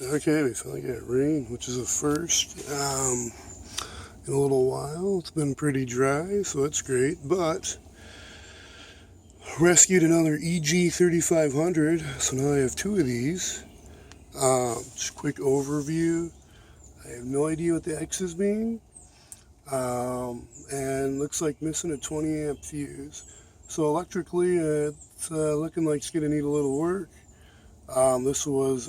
Okay, we finally got rain, which is a first in a little while. It's been pretty dry, so that's great. But rescued another EG3500, so now I have two of these. Just a quick overview. I have no idea what the X's mean, and looks like missing a 20 amp fuse. So electrically, it's looking like it's gonna need a little work. This was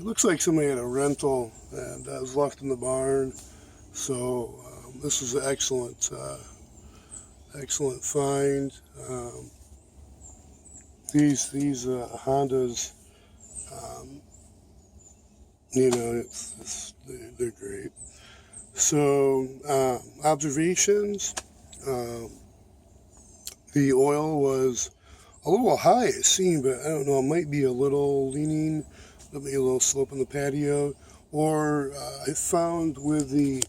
looks like somebody had a rental and was left in the barn. So this is an excellent find. These Hondas, they're great. So observations, the oil was a little high it seemed, but I don't know, it might be a little leaning, maybe a little slope in the patio, or I found with the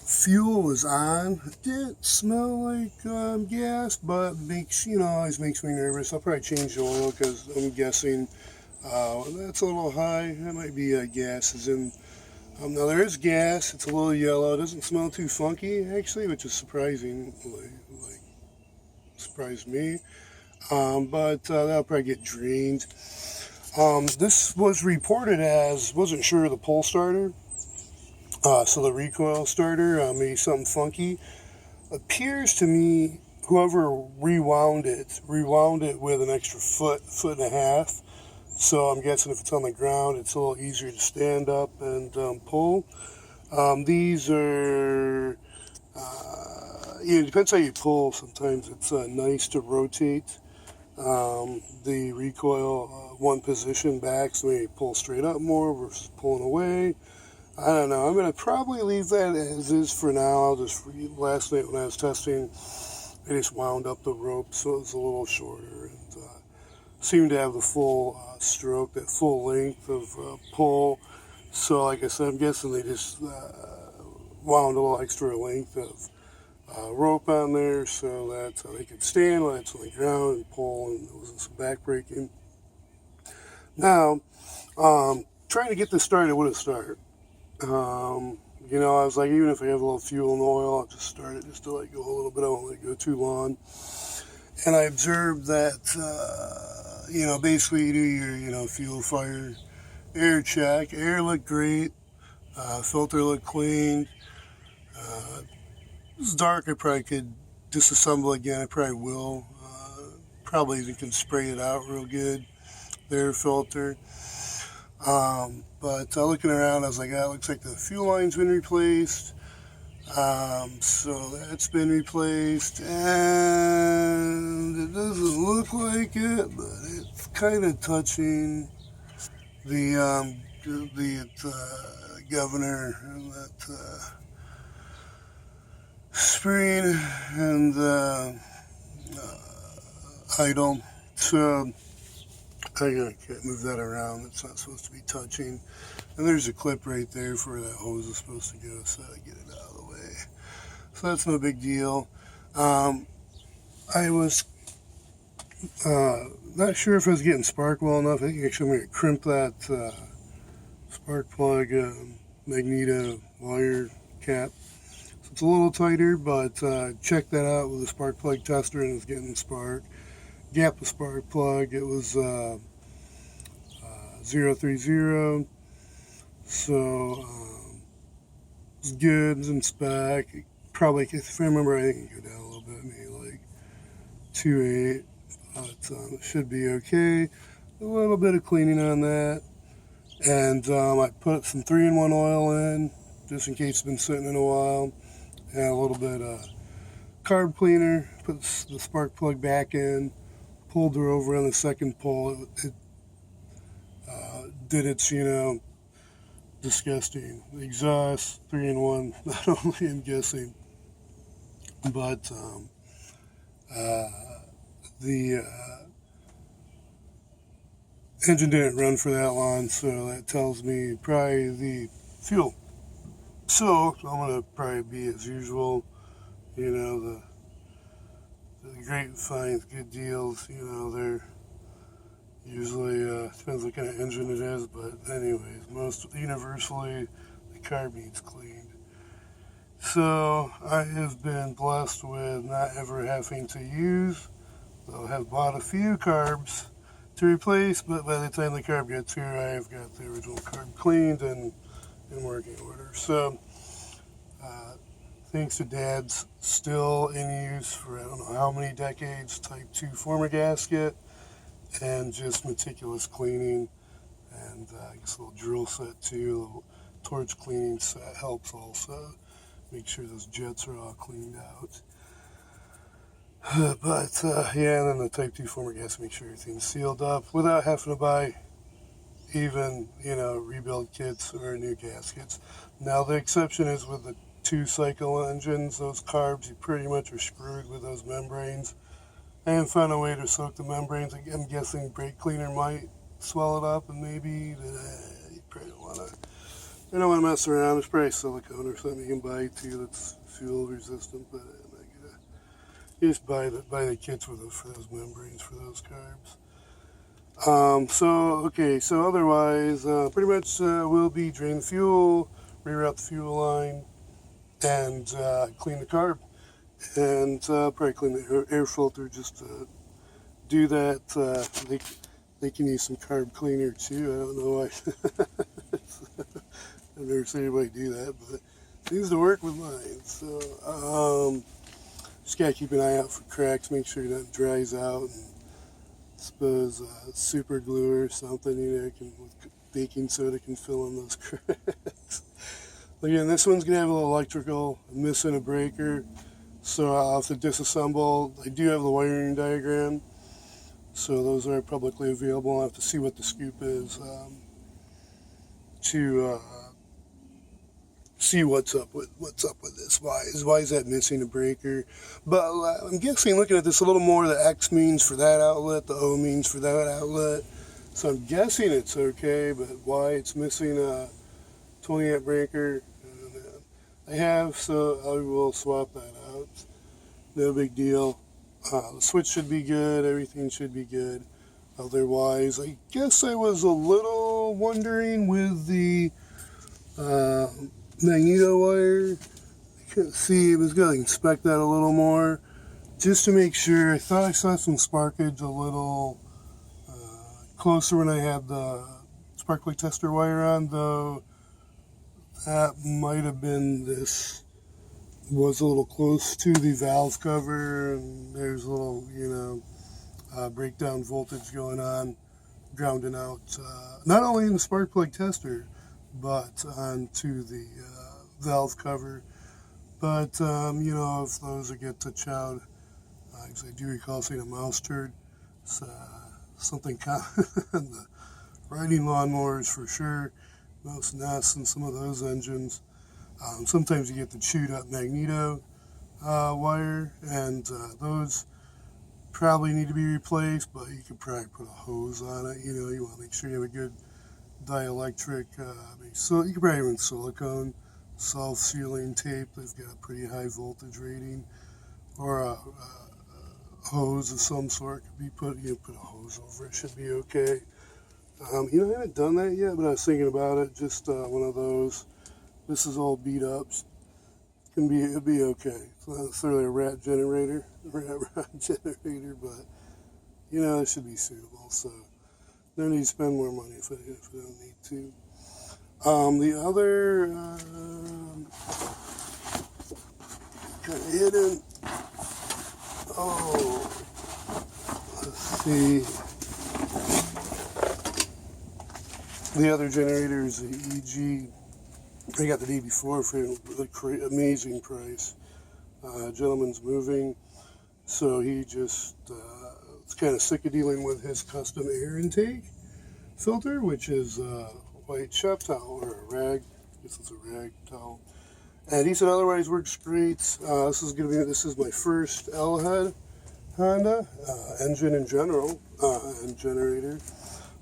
fuel was on, it didn't smell like gas, but always makes me nervous. I'll probably change the oil because I'm guessing that's a little high. That might be gas is in. Now there is gas, it's a little yellow, it doesn't smell too funky actually, which is surprising, like surprised me. But that'll probably get drained. This was reported as, wasn't sure of the pull starter. So the recoil starter, maybe something funky. Appears to me, whoever rewound it with an extra foot and a half. So I'm guessing if it's on the ground, it's a little easier to stand up and pull. These are, it depends how you pull. Sometimes it's nice to rotate the recoil one position back, so maybe pull straight up more versus pulling away. I don't know. I'm going to probably leave that as is for now. Last night when I was testing, I just wound up the rope so it was a little shorter and seemed to have the full stroke, that full length of pull. So like I said, I'm guessing they just wound a little extra length of rope on there so that they could stand when it's on the ground and pull, and there wasn't some back breaking. Now, trying to get this started with a start. I was like, even if I have a little fuel and oil, I'll just start it just to let go a little bit. I won't let it go too long. And I observed that, basically you do your, fuel, fire, air check. Air looked great. Filter looked clean. It's dark. I probably could disassemble again. I probably will. Probably even can spray it out real good. The air filter. But looking around, I was like, looks like the fuel line's been replaced. So that's been replaced, and it doesn't look like it, but it's kind of touching the governor and that spring and idle. So I can't move that around. It's not supposed to be touching. And there's a clip right there for where that hose is supposed to go, so I get it out of the way. So that's no big deal. I was not sure if I was getting spark well enough. I think actually I'm going to crimp that spark plug magneto wire cap. So it's a little tighter, but check that out with a spark plug tester and it's getting spark. Gap the spark plug. It was 030. So it's good. It's in spec. Probably, if I remember, I think it can go down a little bit, maybe like 2.8. But it should be okay. A little bit of cleaning on that, and I put some 3-in-1 oil in just in case it's been sitting in a while, and a little bit of carb cleaner. Put the spark plug back in. Pulled her over on the second pull. It did its, disgusting exhaust, 3-in-1, not only I'm guessing, but the engine didn't run for that long, so that tells me probably the fuel. So I'm going to probably be as usual, the great finds, good deals, they're usually Depends what kind of engine it is, but anyways, most universally, the carb needs cleaned. So I have been blessed with not ever having to use, though I have bought a few carbs to replace, but by the time the carb gets here, I have got the original carb cleaned and in working order. So thanks to Dad's still in use for I don't know how many decades, Type 2 former gasket, and just meticulous cleaning, and I guess a little drill set too, a little torch cleaning set helps also. Make sure those jets are all cleaned out. But yeah, and then the Type 2 former gas, make sure everything's sealed up without having to buy even, rebuild kits or new gaskets. Now the exception is with the 2-cycle engines, those carbs, you pretty much are screwed with those membranes. I haven't found a way to soak the membranes. I'm guessing brake cleaner might swell it up, and maybe you probably don't want to mess around. There's probably silicone or something you can buy too that's fuel resistant, but I'm not gonna. You just buy the kits for those membranes for those carbs. So otherwise, pretty much we'll be drain the fuel, reroute the fuel line, and clean the carb, and probably clean the air filter just to do that. They can use some carb cleaner too. I don't know why. I've never seen anybody do that, but it seems to work with mine. So just gotta keep an eye out for cracks, make sure that dries out, and I suppose super glue or something, with baking soda can fill in those cracks. Again, this one's gonna have a little electrical. I'm missing a breaker, so I'll have to disassemble. I do have the wiring diagram, so those are publicly available. I'll have to see what the scoop is to see what's up with this. Why is that missing a breaker? But I'm guessing, looking at this a little more, the X means for that outlet, the O means for that outlet. So I'm guessing it's okay, but why it's missing a 20 amp breaker, I have, so I will swap that out. No big deal. The switch should be good, everything should be good. Otherwise, I guess I was a little wondering with the magneto wire. I couldn't see, I was going to inspect that a little more just to make sure. I thought I saw some sparkage a little closer when I had the sparkly tester wire on, though that might have been this was a little close to the valve cover, and there's a little breakdown voltage going on, grounding out not only in the spark plug tester but onto the valve cover. But if those get touched out, because I do recall seeing a mouse turd, it's something common in the riding lawnmowers for sure. Most nests in some of those engines. Sometimes you get the chewed up magneto wire, and those probably need to be replaced, but you could probably put a hose on it. You want to make sure you have a good dielectric, so you could probably run silicone, self-sealing tape that's got a pretty high voltage rating, or a hose of some sort could be put. You put a hose over it, should be okay. I haven't done that yet, but I was thinking about it. Just one of those. This is all beat up. It'll be okay. It's not necessarily a rat generator, but it should be suitable. So no need to spend more money if I don't need to. The other kind of hidden. Let's see. The other generator is the EG. I got the day before for an amazing price. Gentleman's moving, so he just is kind of sick of dealing with his custom air intake filter, which is a white shop towel or a rag. I guess it's a rag towel. And he said otherwise works great. This is my first L-head Honda engine in general and generator.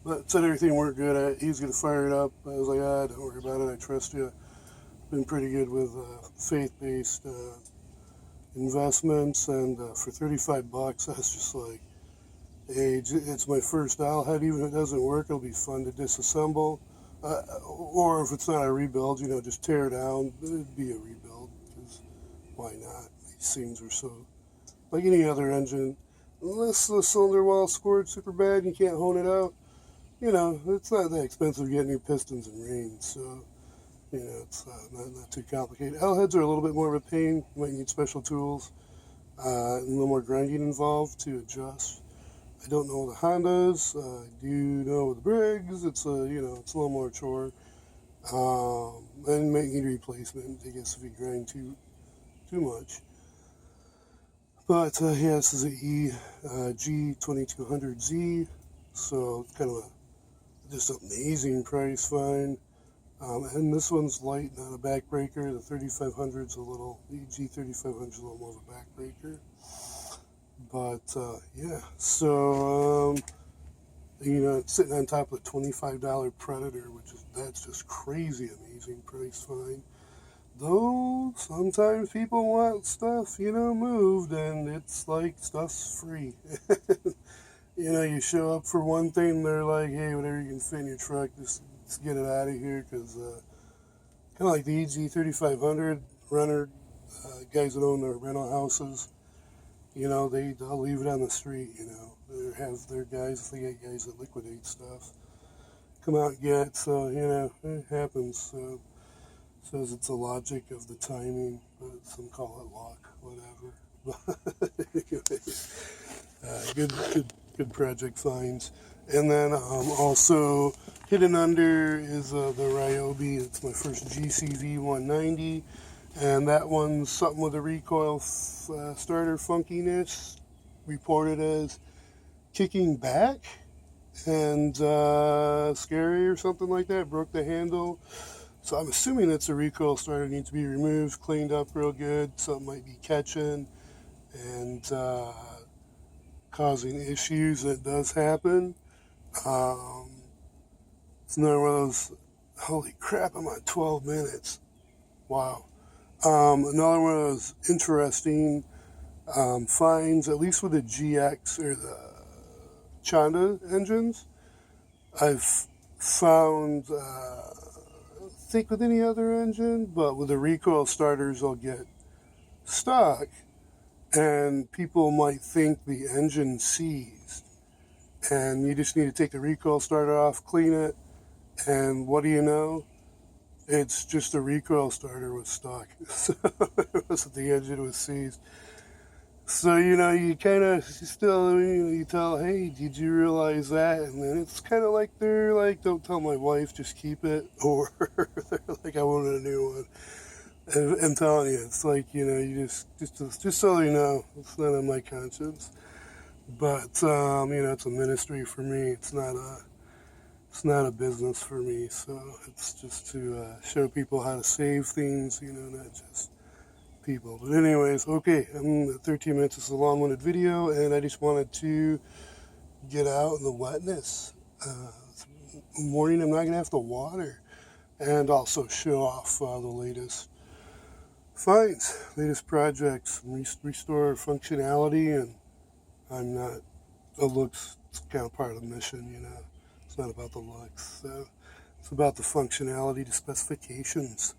But said everything worked good. He's going to fire it up. I was like, don't worry about it. I trust you. Been pretty good with faith-based investments, and for $35, that's just like, It's my first dial head. Even if it doesn't work, it'll be fun to disassemble. Or if it's not a rebuild, just tear it down. It'd be a rebuild, because why not? These things are so, like any other engine, unless the cylinder wall scored super bad and you can't hone it out, it's not that expensive getting new pistons and rings, so, it's not too complicated. L heads are a little bit more of a pain. You might need special tools, and a little more grinding involved to adjust. I don't know the Hondas. I do know the Briggs. It's a little more chore. And might need replacement, I guess, if you grind too much. But yeah, this is a EG2200Z, so it's kind of just an amazing price find. And this one's light, not a backbreaker. The 3500's the EG3500's a little more of a backbreaker. But yeah, so it's sitting on top of a $25 Predator, that's just crazy amazing price find. Though sometimes people want stuff moved, and it's like stuff's free. You show up for one thing, they're like, hey, whatever you can fit in your truck, just get it out of here, because kind of like the EG3500 runner, guys that own their rental houses, they'll leave it on the street, they have their guys, they get guys that liquidate stuff, come out and get, so, it happens. Says it's the logic of the timing, but some call it luck, whatever. Good project finds. And then also hidden under is the Ryobi. It's my first GCV 190. And that one's something with a recoil starter funkiness, reported as kicking back and scary or something like that. Broke the handle. So I'm assuming it's a recoil starter, needs to be removed, cleaned up real good. Something might be catching and causing issues. That does happen. It's another one of those, holy crap, I'm on 12 minutes. Wow. Another one of those interesting finds, at least with the GX or the Chanda engines. I've found, I think with any other engine, but with the recoil starters, they'll get stuck, and people might think the engine seized. And you just need to take the recoil starter off, clean it, and what do you know? It's just a recoil starter was stuck. So it wasn't the engine was seized. So, you kind of still, you tell, hey, did you realize that? And then it's kind of like they're like, don't tell my wife, just keep it. Or they're like, I wanted a new one. And I'm telling you, it's like, you just so you know, it's not on my conscience. But, it's a ministry for me. It's not a business for me. So it's just to show people how to save things, not just people. But anyways, okay, I'm at 13 minutes. This is a long-winded video, and I just wanted to get out in the wetness. Morning, I'm not going to have to water. And also show off the latest finds, latest projects, restore functionality, and I'm not, the looks, it's kind of part of the mission, It's not about the looks. So it's about the functionality, the specifications.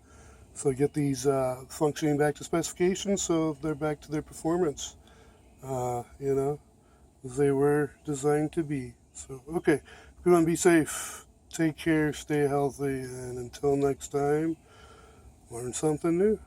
So get these functioning back to specifications, so they're back to their performance, as they were designed to be. So, okay, everyone be safe, take care, stay healthy, and until next time, learn something new.